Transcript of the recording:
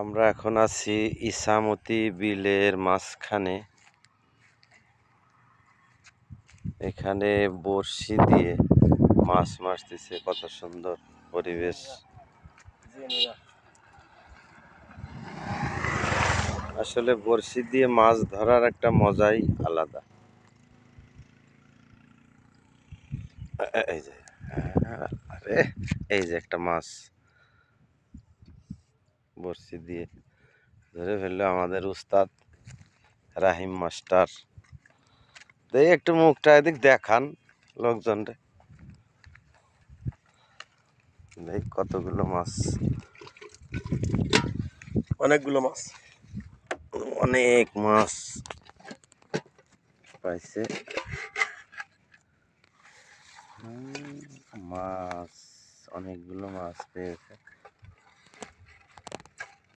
আমরা এখন আছি ইসামতি বিলের মাঝখানে। এখানে বড়শি দিয়ে মাছ মারতেছে, কত সুন্দর পরিবেশ। আসলে বড়শি দিয়ে মাছ ধরার একটা মজাই আলাদা। এই যে আরে এই যে একটা মাছ বড়শি দিয়ে ধরে ফেললো আমাদের উস্তাদ রাহিম মাস্টার। এই একটু মুখটা এদিক দেখান লোকজনরে, দেখ কতগুলো মাছ, অনেকগুলো মাছ, অনেক মাছ পাইছে। মাছ অনেকগুলো মাছ পেয়েছে।